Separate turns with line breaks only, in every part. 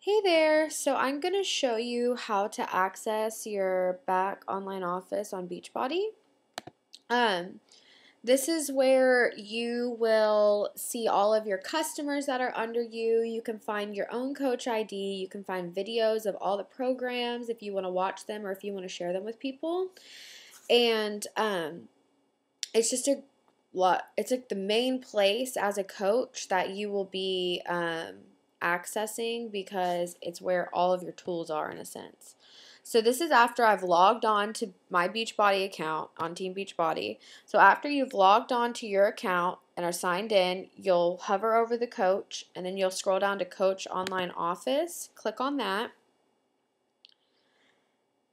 Hey there, so I'm going to show you how to access your back online office on Beachbody. Um, this is where you will see all of your customers that are under you. You can find your own coach ID. You can find videos of all the programs if you want to watch them or if you want to share them with people. And it's just a lot. It's like the main place as a coach that you will be accessing because it's where all of your tools are in a sense. So this is after I've logged on to my Beachbody account on Team Beachbody. So after you've logged on to your account and are signed in, you'll hover over the coach and then you'll scroll down to Coach Online Office. Click on that.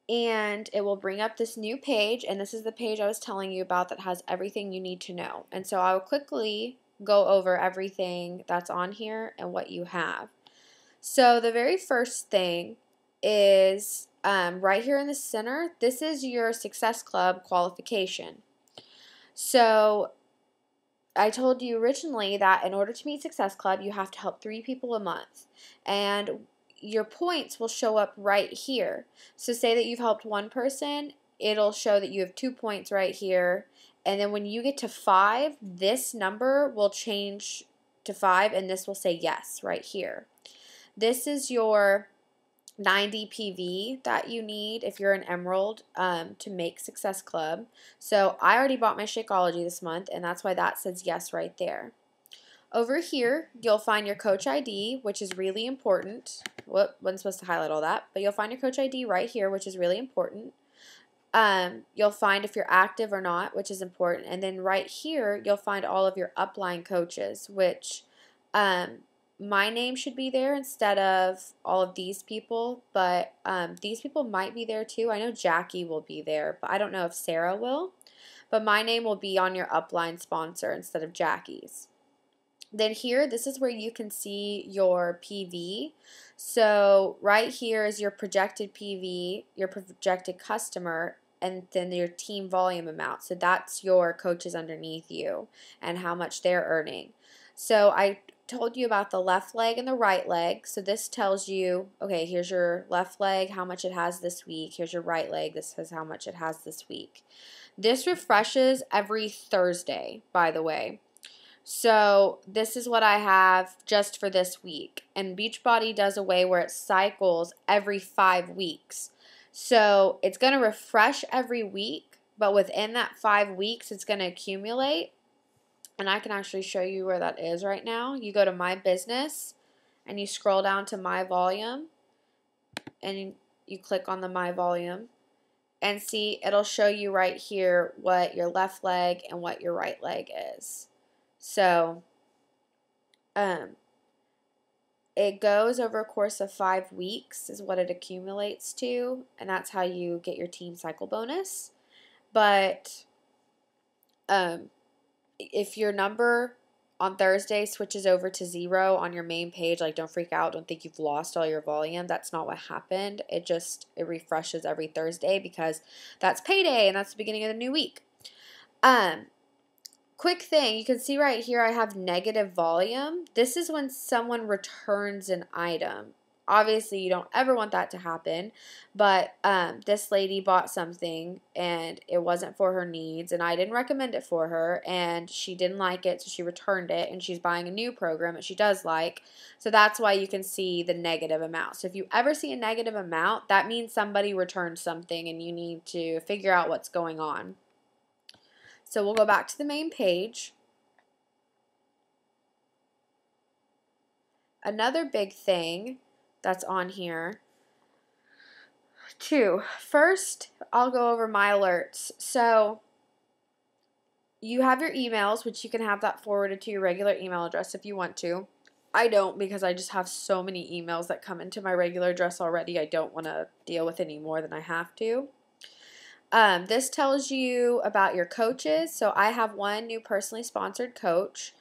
And it will bring up this new page, and this is the page I was telling you about that has everything you need to know. And so I will quickly go over everything that's on here and what you have. So the very first thing is right here in the center, this is your Success Club qualification. So I told you originally that in order to meet Success Club, you have to help 3 people a month. And your points will show up right here. So say that you've helped one person, it'll show that you have 2 points right here. And then when you get to 5, this number will change to 5 and this will say yes right here. This is your 90 PV that you need if you're an Emerald to make Success Club. So I already bought my Shakeology this month and that's why that says yes right there. Over here, you'll find your coach ID, which is really important. Whoop, wasn't supposed to highlight all that, but you'll find your coach ID right here, which is really important. You'll find if you're active or not, which is important. And then right here, you'll find all of your upline coaches, which my name should be there instead of all of these people, but these people might be there too. I know Jackie will be there, but I don't know if Sarah will. But my name will be on your upline sponsor instead of Jackie's. Then here, this is where you can see your PV. So right here is your projected PV, your projected customer, and then your team volume amount. So that's your coaches underneath you and how much they're earning. So I told you about the left leg and the right leg. So this tells you, okay, here's your left leg, how much it has this week. Here's your right leg, this is how much it has this week. This refreshes every Thursday, by the way. So this is what I have just for this week. And Beachbody does a way where it cycles every 5 weeks. So it's going to refresh every week, but within that 5 weeks, it's going to accumulate. And I can actually show you where that is right now. You go to My Business and you scroll down to My Volume and you click on the My Volume. And see, it'll show you right here what your left leg and what your right leg is. So, it goes over a course of 5 weeks is what it accumulates to, and that's how you get your team cycle bonus. But, if your number on Thursday switches over to 0 on your main page, like don't freak out, don't think you've lost all your volume. That's not what happened. It refreshes every Thursday because that's payday and that's the beginning of the new week. Quick thing, you can see right here I have negative volume. This is when someone returns an item. Obviously, you don't ever want that to happen, but this lady bought something and it wasn't for her needs and I didn't recommend it for her and she didn't like it, so she returned it and she's buying a new program that she does like. So that's why you can see the negative amount. So if you ever see a negative amount, that means somebody returned something and you need to figure out what's going on. So we'll go back to the main page. Another big thing that's on here, too. First, I'll go over my alerts. So you have your emails, which you can have that forwarded to your regular email address if you want to. I don't because I just have so many emails that come into my regular address already. I don't want to deal with any more than I have to. This tells you about your coaches. So I have one new personally sponsored coach.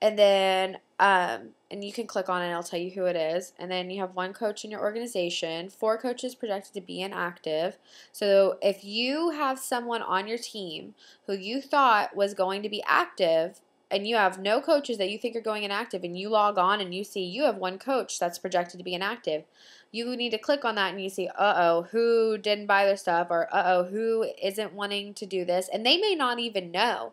And then, and you can click on it and it'll tell you who it is. And then you have one coach in your organization, 4 coaches projected to be inactive. So if you have someone on your team who you thought was going to be active, and you have no coaches that you think are going inactive, and you log on and you see you have one coach that's projected to be inactive, you need to click on that and you see, uh-oh, who didn't buy their stuff, or uh-oh, who isn't wanting to do this, and they may not even know.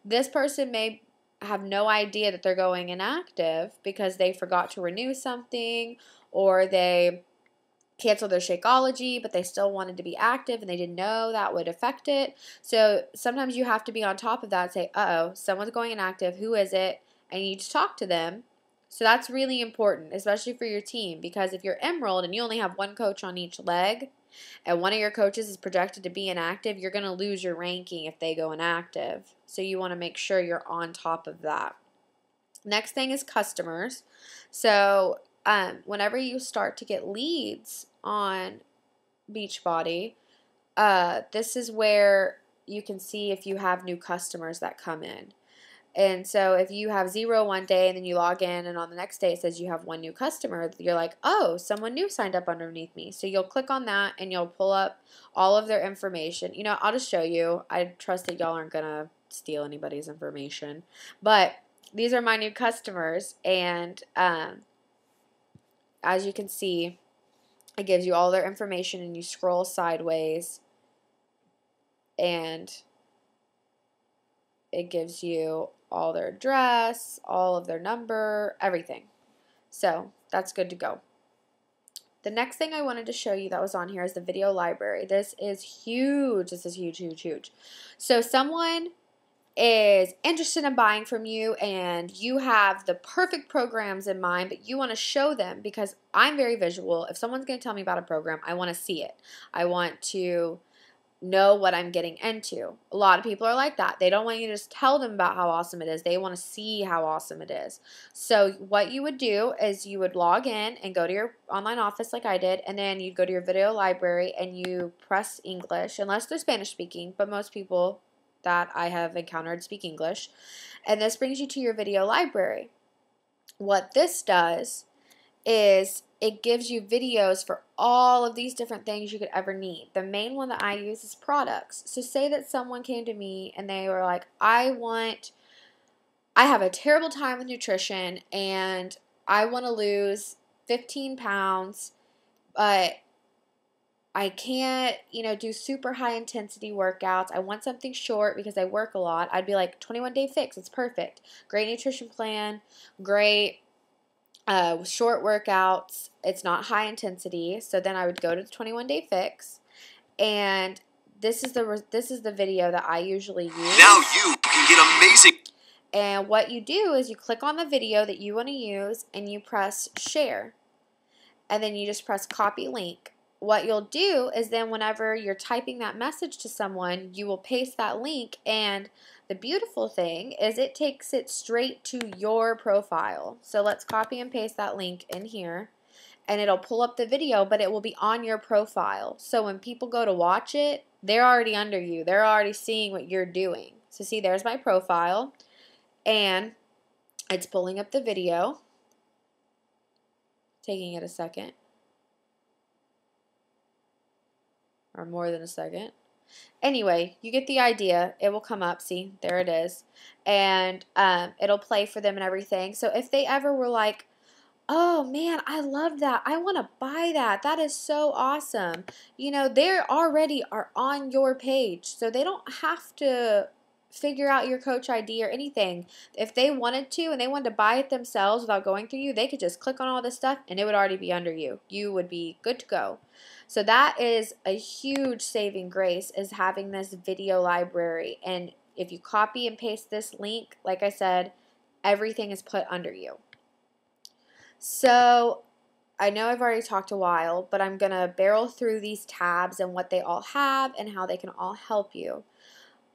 This person may have no idea that they're going inactive because they forgot to renew something, or they canceled their Shakeology, but they still wanted to be active and they didn't know that would affect it. So sometimes you have to be on top of that and say, uh-oh, someone's going inactive. Who is it? And you need to talk to them. So that's really important, especially for your team, because if you're Emerald and you only have one coach on each leg and one of your coaches is projected to be inactive, you're going to lose your ranking if they go inactive. So you want to make sure you're on top of that. Next thing is customers. So whenever you start to get leads on Beachbody, this is where you can see if you have new customers that come in. And so if you have 0 one day and then you log in and on the next day it says you have 1 new customer, you're like, oh, someone new signed up underneath me. So you'll click on that and you'll pull up all of their information. You know, I'll just show you. I trust that y'all aren't going to steal anybody's information. But these are my new customers, and as you can see, it gives you all their information, and you scroll sideways and it gives you all their address, all of their number, everything. So that's good to go. The next thing I wanted to show you that was on here is the video library. This is huge. This is huge, huge, huge. So someone is interested in buying from you and you have the perfect programs in mind, but you want to show them, because I'm very visual. If someone's going to tell me about a program, I want to see it. I want to know what I'm getting into. A lot of people are like that. They don't want you to just tell them about how awesome it is. They want to see how awesome it is. So what you would do is you would log in and go to your online office like I did, and then you'd go to your video library and you press English, unless they're Spanish speaking, but most people that I have encountered speak English. And this brings you to your video library. What this does is it gives you videos for all of these different things you could ever need. The main one that I use is products. So say that someone came to me and they were like, I have a terrible time with nutrition and I want to lose 15 pounds, but I can't, do super high intensity workouts. I want something short because I work a lot. I'd be like, 21 Day Fix, it's perfect. Great nutrition plan, great short workouts. It's not high intensity. So then I would go to the 21 Day Fix, and this is the video that I usually use.
Now you can get amazing.
And what you do is you click on the video that you want to use and you press share. And then you just press copy link. What you'll do is then whenever you're typing that message to someone, you will paste that link, and the beautiful thing is it takes it straight to your profile. So let's copy and paste that link in here, and it'll pull up the video, but it will be on your profile. So when people go to watch it, they're already under you. They're already seeing what you're doing. So see, there's my profile, and it's pulling up the video. Taking it a second. Or more than a second. Anyway, you get the idea. It will come up. See, there it is. And it'll play for them and everything. So if they ever were like, oh man, I love that. I want to buy that. That is so awesome. They already are on your page. So they don't have to figure out your coach ID or anything. If they wanted to and they wanted to buy it themselves without going through you, they could just click on all this stuff and it would already be under you. You would be good to go. So that is a huge saving grace, is having this video library. And if you copy and paste this link, like I said, everything is put under you. So I know I've already talked a while, but I'm going to barrel through these tabs and what they all have and how they can all help you.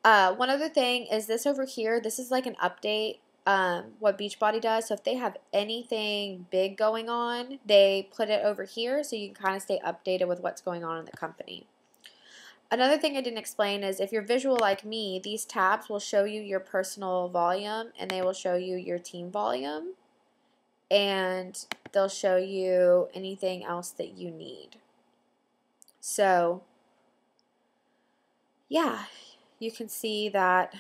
One other thing is this over here. This is like an update, what Beachbody does. So if they have anything big going on, they put it over here so you can kind of stay updated with what's going on in the company. Another thing I didn't explain is if you're visual like me, these tabs will show you your personal volume and they will show you your team volume, and they'll show you anything else that you need. So yeah, you can see that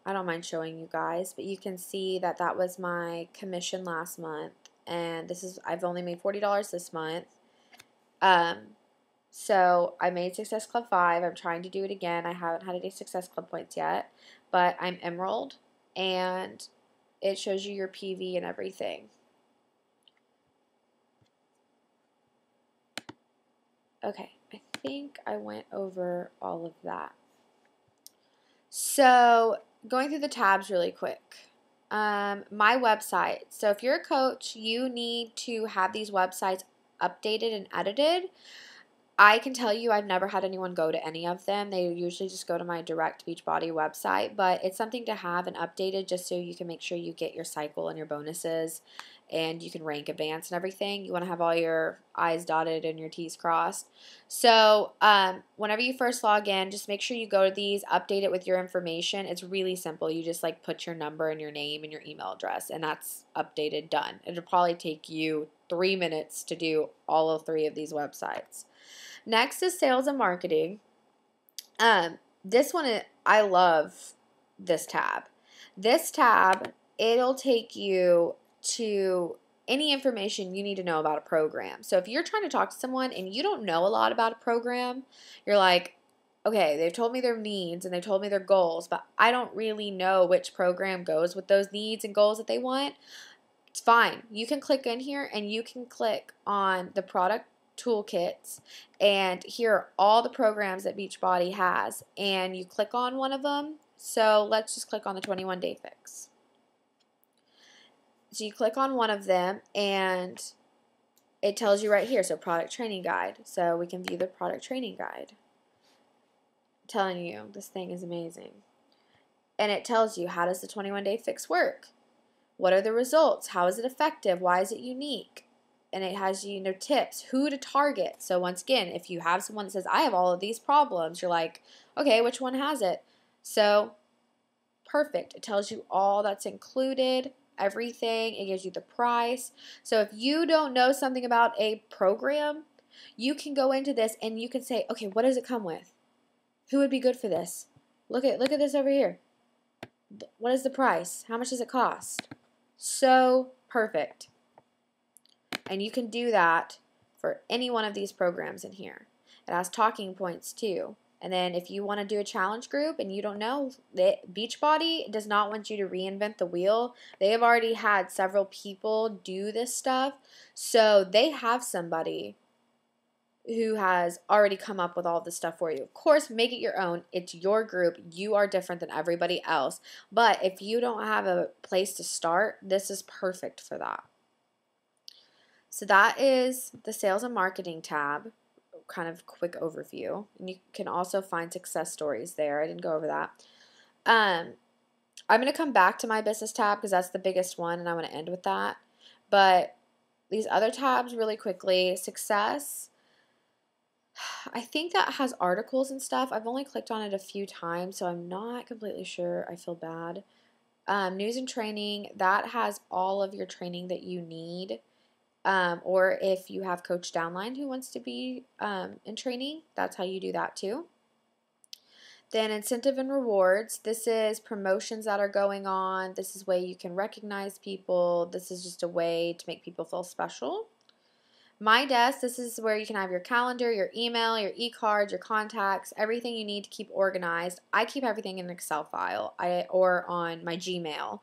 I don't mind showing you guys, but you can see that that was my commission last month, and I've only made $40 this month. So I made Success Club 5. I'm trying to do it again. I haven't had any Success Club points yet, but I'm Emerald, and it shows you your PV and everything. Okay, I think I went over all of that. So going through the tabs really quick. My website. So if you're a coach, you need to have these websites updated and edited. I can tell you I've never had anyone go to any of them. They usually just go to my direct Beachbody website, but it's something to have and updated just so you can make sure you get your cycle and your bonuses and you can rank advance and everything. You want to have all your I's dotted and your T's crossed. So whenever you first log in, just make sure you go to these, update it with your information. It's really simple. You just like put your number and your name and your email address, and that's updated, done. It'll probably take you 3 minutes to do all 3 of these websites. Next is sales and marketing. This one, I love this tab. This tab, it'll take you to any information you need to know about a program. So if you're trying to talk to someone and you don't know a lot about a program, you're like, okay, they've told me their needs and they told me their goals, but I don't really know which program goes with those needs and goals that they want. It's fine. You can click in here and you can click on the product toolkits, and here are all the programs that Beachbody has, and you click on one of them. So let's just click on the 21 Day Fix. So you click on one of them and it tells you right here, so product training guide. So we can view the product training guide. I'm telling you, this thing is amazing. And it tells you, how does the 21 Day Fix work? What are the results? How is it effective? Why is it unique? And it has, tips, who to target. So once again, if you have someone that says, I have all of these problems, you're like, okay, which one has it? So perfect. It tells you all that's included, everything. It gives you the price. So if you don't know something about a program, you can go into this and you can say, okay, what does it come with? Who would be good for this? Look at this over here. What is the price? How much does it cost? So perfect. And you can do that for any one of these programs in here. It has talking points too. And then if you want to do a challenge group and you don't know, Beachbody does not want you to reinvent the wheel. They have already had several people do this stuff. So they have somebody who has already come up with all this stuff for you. Of course, make it your own. It's your group. You are different than everybody else. But if you don't have a place to start, this is perfect for that. So that is the sales and marketing tab, kind of quick overview. And you can also find success stories there. I didn't go over that. I'm going to come back to my business tab because that's the biggest one and I want to end with that. But these other tabs really quickly, success, I think that has articles and stuff. I've only clicked on it a few times, so I'm not completely sure. I feel bad. News and training, that has all of your training that you need. Or if you have Coach Downline who wants to be in training, that's how you do that too. Then incentive and rewards, this is promotions that are going on. This is a way you can recognize people. This is just a way to make people feel special. My Desk, this is where you can have your calendar, your email, your e-cards, your contacts, everything you need to keep organized. I keep everything in an Excel file or on my Gmail.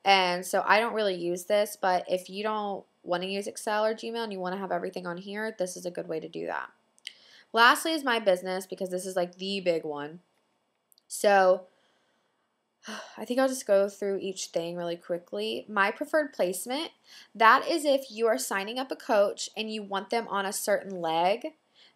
And so I don't really use this, but if you don't want to use Excel or Gmail and you want to have everything on here, this is a good way to do that. Lastly is my business, because this is like the big one. So I think I'll just go through each thing really quickly. My preferred placement, that is if you are signing up a coach and you want them on a certain leg,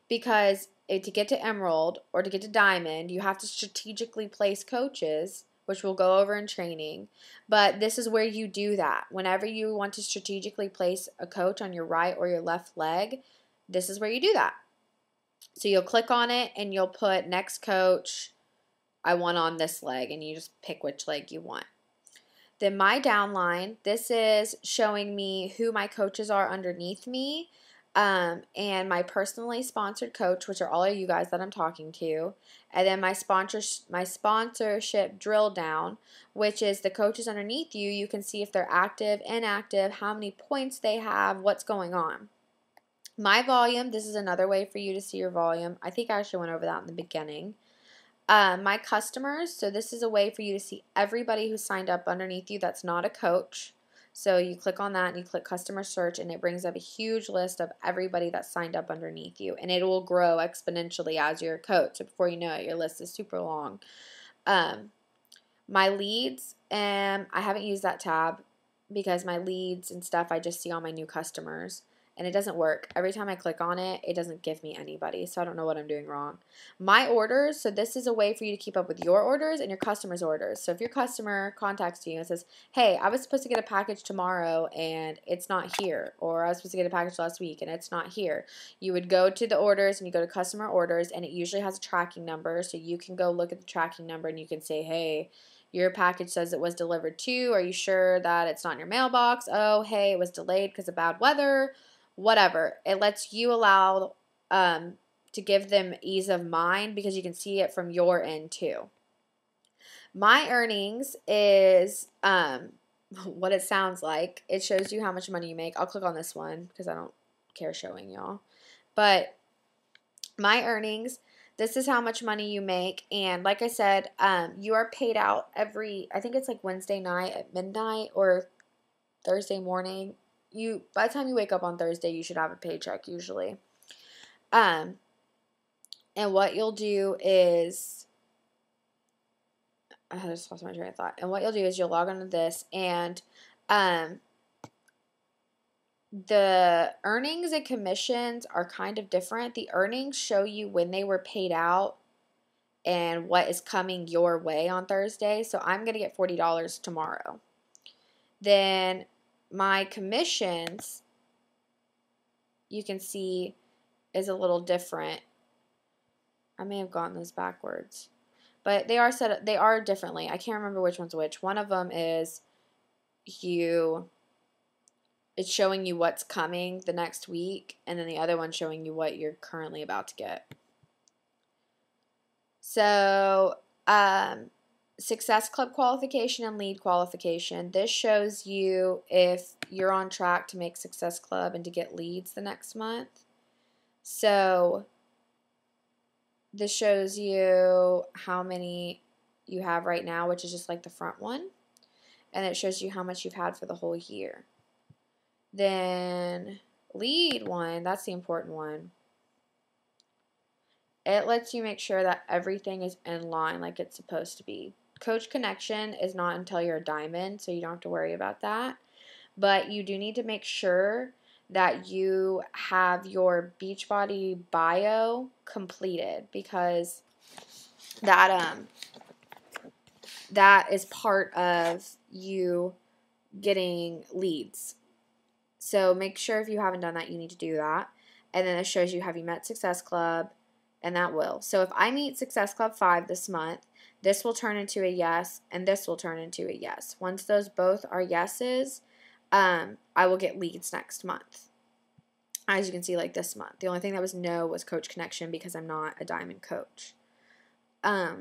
because to get to Emerald or to get to Diamond, you have to strategically place coaches, which we'll go over in training. But this is where you do that. Whenever you want to strategically place a coach on your right or your left leg, this is where you do that. So you'll click on it and you'll put next coach, I want on this leg, and you just pick which leg you want. Then my downline, this is showing me who my coaches are underneath me. and my personally sponsored coach, which are all of you guys that I'm talking to, and then my sponsorship drill down, which is the coaches underneath you. You can see if they're active, inactive, how many points they have, what's going on. My volume, this is another way for you to see your volume. I think I actually went over that in the beginning. My customers, so this is a way for you to see everybody who signed up underneath you that's not a coach. So you click on that and you click customer search, and it brings up a huge list of everybody that signed up underneath you, and it will grow exponentially as you're a coach. So before you know it, your list is super long. My leads, I haven't used that tab because my leads and stuff I just see on my new customers, and it doesn't work. Every time I click on it, it doesn't give me anybody, so I don't know what I'm doing wrong. My orders, so this is a way for you to keep up with your orders and your customers' orders. So if your customer contacts you and says, hey, I was supposed to get a package tomorrow and it's not here, or I was supposed to get a package last week and it's not here, you would go to the orders and you go to customer orders, and it usually has a tracking number, so you can go look at the tracking number and you can say, hey, your package says it was delivered to. Are you sure that it's not in your mailbox? Oh, hey, it was delayed because of bad weather. Whatever. It lets you allow to give them ease of mind because you can see it from your end too. My earnings is what it sounds like. It shows you how much money you make. I'll click on this one because I don't care showing y'all. But my earnings, this is how much money you make. And like I said, you are paid out every, I think it's like Wednesday night at midnight or Thursday morning. By the time you wake up on Thursday, you should have a paycheck usually. And what you'll do is, I just lost my train of thought. And what you'll do is you'll log onto this, and the earnings and commissions are kind of different. The earnings show you when they were paid out and what is coming your way on Thursday. So I'm going to get $40 tomorrow. Then my commissions, you can see, is a little different. I may have gotten those backwards. But they are differently. I can't remember which one's which. One of them is it's showing you what's coming the next week, and then the other one's showing you what you're currently about to get. So, Success Club qualification and lead qualification. This shows you if you're on track to make Success Club and to get leads the next month. So this shows you how many you have right now, which is just like the front one. And it shows you how much you've had for the whole year. Then lead one, that's the important one. It lets you make sure that everything is in line like it's supposed to be. Coach Connection is not until you're a diamond, so you don't have to worry about that. But you do need to make sure that you have your Beachbody bio completed, because that is part of you getting leads. So make sure if you haven't done that, you need to do that. And then it shows you, have you met Success Club? And that will. So if I meet Success Club 5 this month, this will turn into a yes, and this will turn into a yes. Once those both are yeses, I will get leads next month. As you can see, like this month. The only thing that was no was Coach Connection because I'm not a diamond coach. I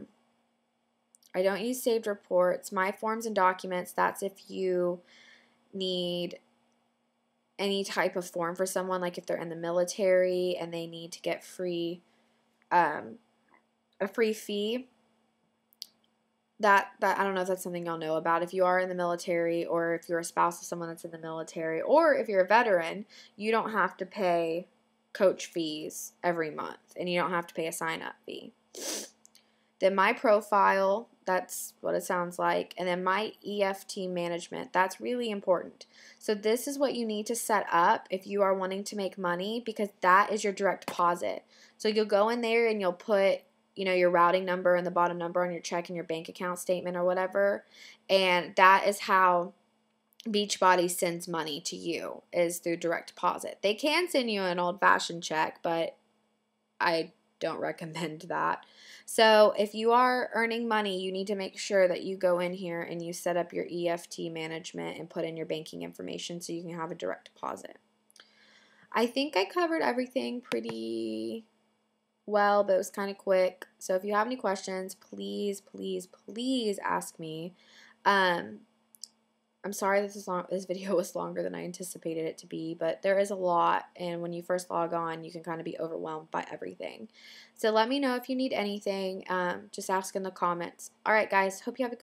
don't use saved reports. My forms and documents, that's if you need any type of form for someone, like if they're in the military and they need to get a free fee. That I don't know if that's something y'all know about. If you are in the military, or if you're a spouse of someone that's in the military, or if you're a veteran, you don't have to pay coach fees every month, and you don't have to pay a sign-up fee. Then my profile, that's what it sounds like, and then my EFT management, that's really important. So this is what you need to set up if you are wanting to make money, because that is your direct deposit. So you'll go in there and you'll put, your routing number and the bottom number on your check and your bank account statement or whatever, and that is how Beachbody sends money to you, is through direct deposit. They can send you an old-fashioned check, but I don't recommend that. So if you are earning money, you need to make sure that you go in here and you set up your EFT management and put in your banking information so you can have a direct deposit. I think I covered everything pretty well, but it was kind of quick. So if you have any questions, please, please, please ask me. I'm sorry this video was longer than I anticipated it to be, but there is a lot, and when you first log on, you can kind of be overwhelmed by everything. So let me know if you need anything. Just ask in the comments. All right, guys. Hope you have a